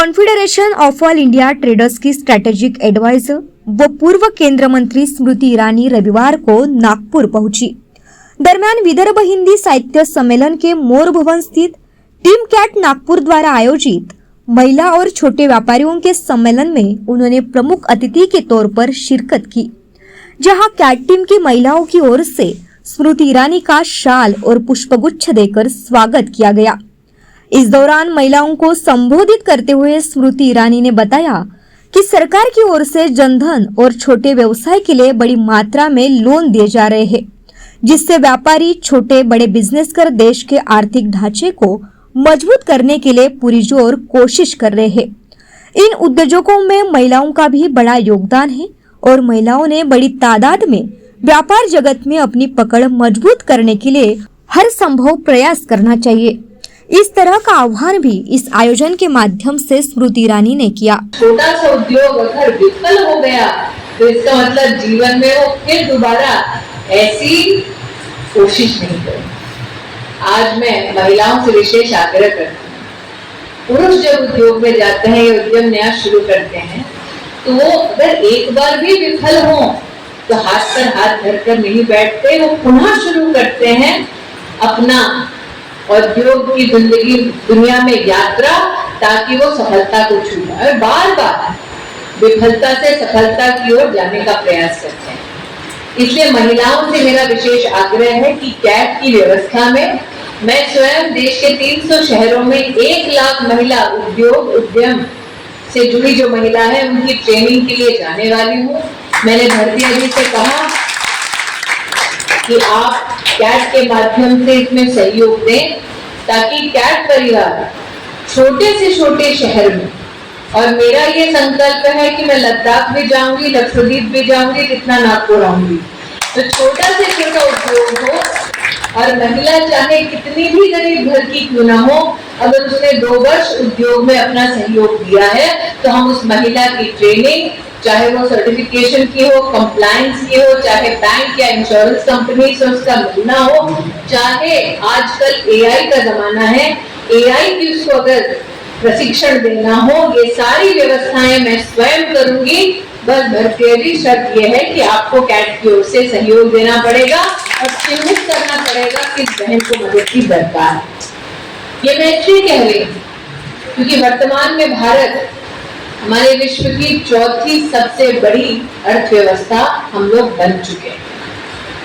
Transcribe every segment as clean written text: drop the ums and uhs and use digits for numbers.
Confederation of all India traders की strategic adviser व पूर्व केंद्र मंत्री स्मृति ईरानी रविवार को नागपुर पहुंची। दरमियान विदर्भ हिंदी साहित्य सम्मेलन के मोर भवन स्थित टीम कैट नागपुर द्वारा आयोजित महिला और छोटे व्यापारियों के सम्मेलन में उन्होंने प्रमुख अतिथि के तौर पर शिरकत की, जहां कैट टीम की महिलाओं की ओर से स्मृति ईरानी का शाल और पुष्पगुच्छ देकर स्वागत किया गया। इस दौरान महिलाओं को संबोधित करते हुए स्मृति ईरानी ने बताया कि सरकार की ओर से जनधन और छोटे व्यवसाय के लिए बड़ी मात्रा में लोन दिए जा रहे हैं, जिससे व्यापारी छोटे बड़े बिजनेस कर देश के आर्थिक ढांचे को मजबूत करने के लिए पूरी जोर कोशिश कर रहे हैं। इन उद्योजकों में महिलाओं का भी बड़ा योगदान है और महिलाओं ने बड़ी तादाद में व्यापार जगत में अपनी पकड़ मजबूत करने के लिए हर संभव प्रयास करना चाहिए। इस तरह का आह्वान भी इस आयोजन के माध्यम से स्मृति ईरानी ने किया। छोटा सा उद्योग अगर विफल हो गया तो इसका मतलब जीवन में वो फिर दोबारा ऐसी कोशिश नहीं करें। आज मैं महिलाओं से विशेष आग्रह करती हूँ, पुरुष जब उद्योग में जाते हैं या उद्यम नया शुरू करते हैं तो वो अगर एक बार भी विफल हो तो हाथ पर हाथ धरकर नहीं बैठते, वो पुनः शुरू करते हैं अपना उद्योग की जिंदगी दुनिया में यात्रा, ताकि वो सफलता को छू पाए और बार बार विफलता से सफलता की ओर जाने का प्रयास करते हैं। इसलिए महिलाओं से मेरा विशेष आग्रह है कि कैट की व्यवस्था में मैं स्वयं देश के 300 शहरों में 1 लाख महिला उद्योग उद्यम से जुड़ी जो महिला है उनकी ट्रेनिंग के लिए जाने वाली हूँ। मैंने भर्ती अभी से कहा कि आप कैट के माध्यम से इसमें सहयोग दें, ताकि कैट परिवार छोटे से छोटे शहर में, और मेरा ये संकल्प है कि मैं लद्दाख भी जाऊंगी, लक्षद्वीप भी जाऊंगी, जितना नागपुर आऊंगी, तो छोटा से छोटा उद्योग हो और महिला चाहे कितनी भी गरीब घर की क्यों ना हो, अगर उसने 2 वर्ष उद्योग में अपना सहयोग दिया है तो हम उस महिला की ट्रेनिंग, चाहे वो सर्टिफिकेशन की हो, कंप्लायंस की हो, चाहे बैंक या इंश्योरेंस कंपनी से उसका मिलना हो, चाहे आजकल एआई का जमाना है, एआई की उसको अगर प्रशिक्षण देना हो, ये सारी व्यवस्थाएं मैं स्वयं करूंगी। बस भर्ती शर्त यह है कि आपको कैट की ओर से सहयोग देना पड़ेगा और चिन्हित करना पड़ेगा कि बहन को मदद की दरकार है। ये मैं इसलिए कह रही हूँ क्योंकि वर्तमान में भारत हमारे विश्व की 4थी सबसे बड़ी अर्थव्यवस्था हम लोग बन चुके हैं।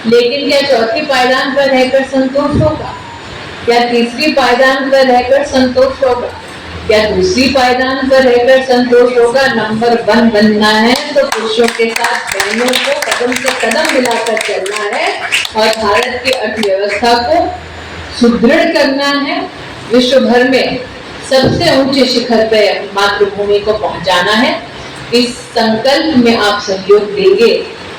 लेकिन क्या 4थी पायदान पर रहकर संतोष होगा? क्या 3री पायदान पर रहकर संतोष होगा? क्या 2री पायदान पर रहकर संतोष होगा? नंबर 1 बनना है तो पुरुषों के साथ बहनों को कदम से कदम मिलाकर चलना है और भारत की अर्थव्यवस्था को सुदृढ़ करना है, विश्व भर में सबसे ऊंचे शिखर पर मातृभूमि को पहुंचाना है। इस संकल्प में आप सहयोग देंगे,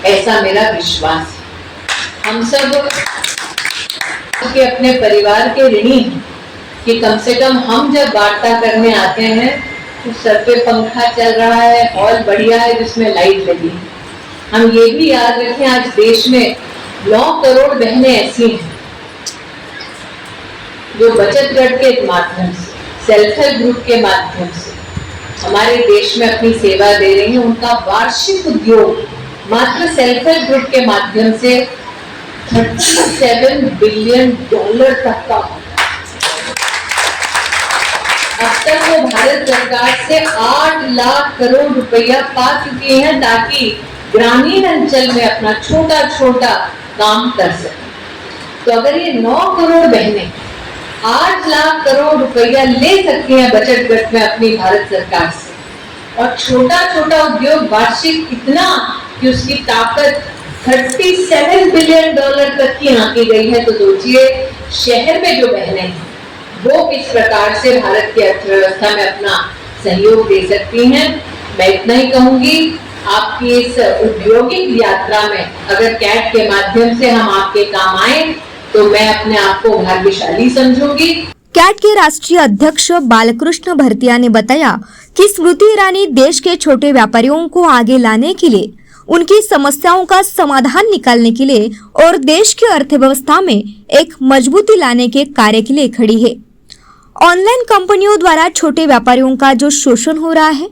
ऐसा मेरा विश्वास है। हम सब के अपने परिवार के ऋणी हैं कि कम से कम हम जब वार्ता करने आते हैं तो सर पे पंखा चल रहा है, हॉल बढ़िया है जिसमें लाइट लगी है। हम ये भी याद रखें, आज देश में 9 करोड़ बहनें ऐसी हैं जो बचत गट के माध्यम से, सेल्फ हेल्प ग्रुप के माध्यम से हमारे देश में अपनी सेवा दे रही हैं। उनका वार्षिक उद्योग मात्र सेल्फ हेल्प ग्रुप के माध्यम से $37 बिलियन तक का। अब तक वो भारत सरकार से 8 लाख करोड़ रुपया पा चुकी हैं ताकि ग्रामीण अंचल में अपना छोटा छोटा काम कर सके। तो अगर ये 9 करोड़ बहनें 8 लाख करोड़ रुपया ले सकती हैं बचत गट में अपनी भारत सरकार से, और छोटा छोटा उद्योग वार्षिक इतना कि उसकी ताकत $37 बिलियन तक की आंकी गई है, तो सोचिए शहर में जो बहनें हैं वो किस प्रकार से भारत की अर्थव्यवस्था में अपना सहयोग दे सकती हैं। मैं इतना ही कहूंगी, आपकी इस औद्योगिक यात्रा में अगर कैट के माध्यम से हम आपके काम आए तो मैं अपने आप को भाग्यशाली समझूंगी। कैट के राष्ट्रीय अध्यक्ष बालकृष्ण भरतिया ने बताया कि स्मृति ईरानी देश के छोटे व्यापारियों को आगे लाने के लिए, उनकी समस्याओं का समाधान निकालने के लिए और देश की अर्थव्यवस्था में एक मजबूती लाने के कार्य के लिए खड़ी है। ऑनलाइन कंपनियों द्वारा छोटे व्यापारियों का जो शोषण हो रहा है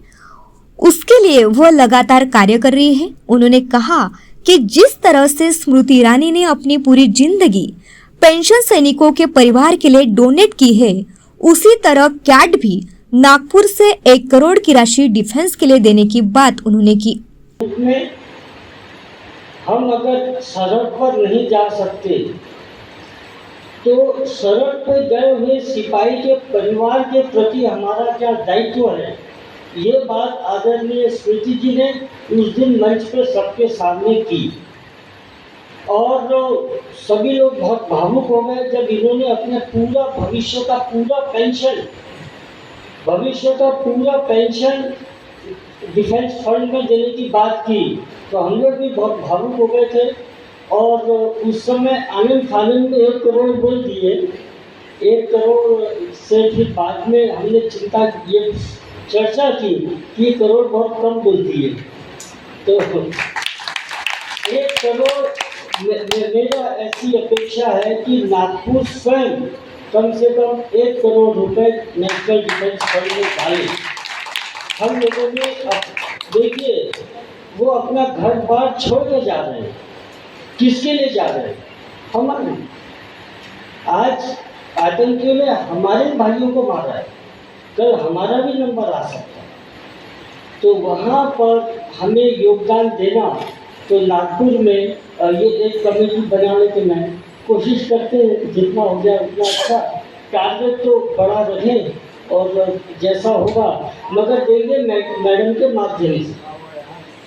उसके लिए वह लगातार कार्य कर रही है। उन्होंने कहा कि जिस तरह से स्मृति ईरानी ने अपनी पूरी जिंदगी पेंशन सैनिकों के परिवार के लिए डोनेट की है, उसी तरह कैट भी नागपुर से 1 करोड़ की राशि डिफेंस के लिए देने की बात उन्होंने की। में हम अगर सड़क पर नहीं जा सकते तो सड़क पर गए हुए सिपाही के परिवार के प्रति हमारा क्या दायित्व है, ये बात आदरणीय स्मृति जी ने उस दिन मंच पर सबके सामने की और सभी लोग बहुत भावुक हो गए जब इन्होंने अपने भविष्य का पूरा पेंशन डिफेंस फंड में देने की बात की। तो हम लोग भी बहुत भावुक हो गए थे और उस समय आनंद फानंद में 1 करोड़ बोल दिए। 1 करोड़ से फिर बाद में हमने ये चर्चा की कि 1 करोड़ बहुत कम बोल दिए। तो 1 करोड़ मेरा ऐसी अपेक्षा है कि नागपुर स्वयं कम से कम 1 करोड़ रुपए नेशनल डिफेंस फंड में डाले। हम लोगों ने देखिए वो अपना घर बार छोड़ के जा रहे हैं, किसके लिए जा रहे हैं? हमारे आज आतंकियों ने हमारे भाइयों को मारा है, कल हमारा भी नंबर आ सकता है। तो वहाँ पर हमें योगदान देना, तो नागपुर में ये एक कमेटी बनाने की मैं कोशिश करते हैं, जितना हो जाए उतना अच्छा। टारगेट तो बड़ा रहे और जैसा होगा मगर देंगे मैडम के माध्यम से।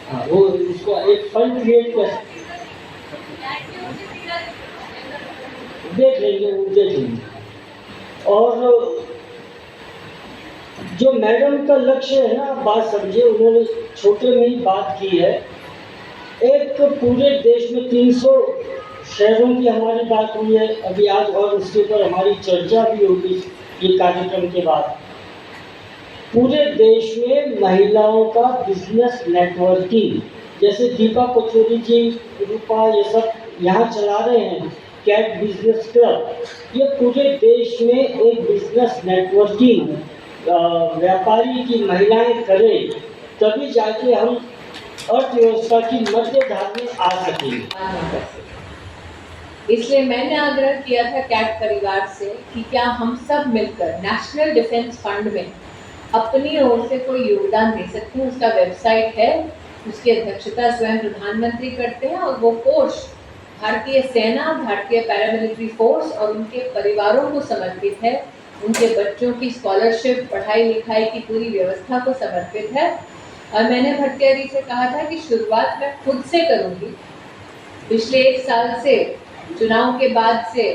हाँ, वो उसको एक फंड क्रिएट कर देख लेंगे। और जो मैडम का लक्ष्य है ना, बात समझिए, उन्होंने छोटे में ही बात की है। एक पूरे देश में 300 शहरों की हमारी बात हुई है अभी आज, और उसके ऊपर हमारी चर्चा भी होगी ये कार्यक्रम के बाद। पूरे देश में महिलाओं का बिजनेस नेटवर्किंग, जैसे दीपा पचौरी जी, रूपा, ये सब यहाँ चला रहे हैं कैट बिजनेस क्लब। ये पूरे देश में एक बिजनेस नेटवर्किंग व्यापारी की महिलाएं करें, तभी जाके हम अर्थव्यवस्था की मध्य धार में आ सकेंगे। इसलिए मैंने आग्रह किया था कैट परिवार से कि क्या हम सब मिलकर नेशनल डिफेंस फंड में अपनी ओर से कोई योगदान दे सकते हैं। उसका वेबसाइट है, उसकी अध्यक्षता स्वयं प्रधानमंत्री करते हैं और वो कोष भारतीय सेना, भारतीय पैरामिलिट्री फोर्स और उनके परिवारों को समर्पित है। उनके बच्चों की स्कॉलरशिप, पढ़ाई लिखाई की पूरी व्यवस्था को समर्पित है। और मैंने भट्टियारी से कहा था कि शुरुआत मैं खुद से करूँगी। पिछले 1 साल से, चुनाव के बाद से,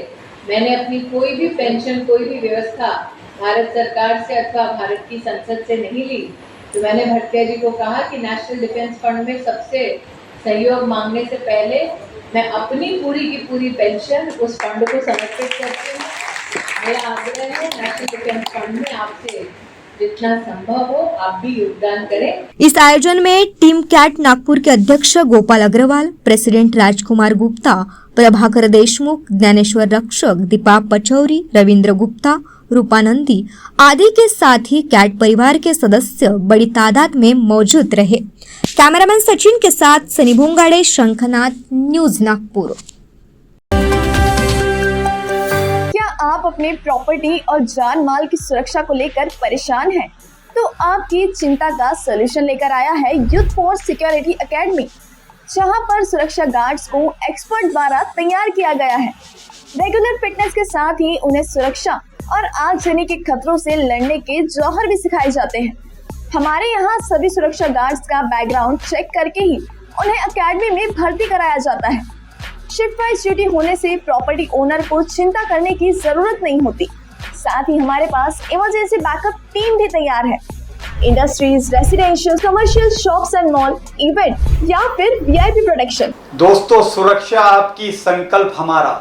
मैंने अपनी कोई भी पेंशन, कोई भी व्यवस्था भारत सरकार से अथवा भारत की संसद से नहीं ली। तो मैंने भट्टिया जी को कहा कि नेशनल डिफेंस फंड में सबसे सहयोग मांगने से पहले मैं अपनी पूरी की पूरी पेंशन उस फंड को समर्पित करती हूँ। मेरा आग्रह है नेशनल डिफेंस फंड में आपसे जितना संभव हो आप भी योगदान करें। इस आयोजन में टीम कैट नागपुर के अध्यक्ष गोपाल अग्रवाल, प्रेसिडेंट राजकुमार गुप्ता, प्रभाकर देशमुख, ज्ञानेश्वर रक्षक, दीपा पचौरी, रविंद्र गुप्ता, रूपानंदी आदि के साथ ही कैट परिवार के सदस्य बड़ी तादाद में मौजूद रहे। कैमरामैन सचिन के साथ सनी भोंगाड़े, शंखनाथ, न्यूज नागपुर। क्या आप अपने प्रॉपर्टी और जान माल की सुरक्षा को लेकर परेशान हैं? तो आपकी चिंता का सलूशन लेकर आया है यूथ फोर्स सिक्योरिटी एकेडमी, जहां पर सुरक्षा गार्ड्स को एक्सपर्ट द्वारा तैयार किया गया है। रेगुलर फिटनेस के साथ ही उन्हें सुरक्षा और आगजनी के खतरों से लड़ने के जौहर भी सिखाए जाते हैं। हमारे यहाँ सभी सुरक्षा गार्ड्स का बैकग्राउंड चेक करके ही उन्हें एकेडमी में भर्ती कराया जाता है। शिफ्ट वाइज ड्यूटी होने से प्रॉपर्टी ओनर को चिंता करने की जरूरत नहीं होती। साथ ही हमारे पास इमरजेंसी बैकअप टीम भी तैयार है। Industries, residential, commercial, shops and mall, event या फिर वीआईपी प्रोटेक्शन। दोस्तों, सुरक्षा आपकी, संकल्प हमारा।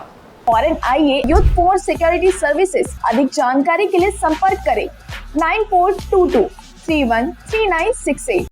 फॉरेन आइए यूथ फोर्स सिक्योरिटी सर्विसेज। अधिक जानकारी के लिए संपर्क करें 9422 313968।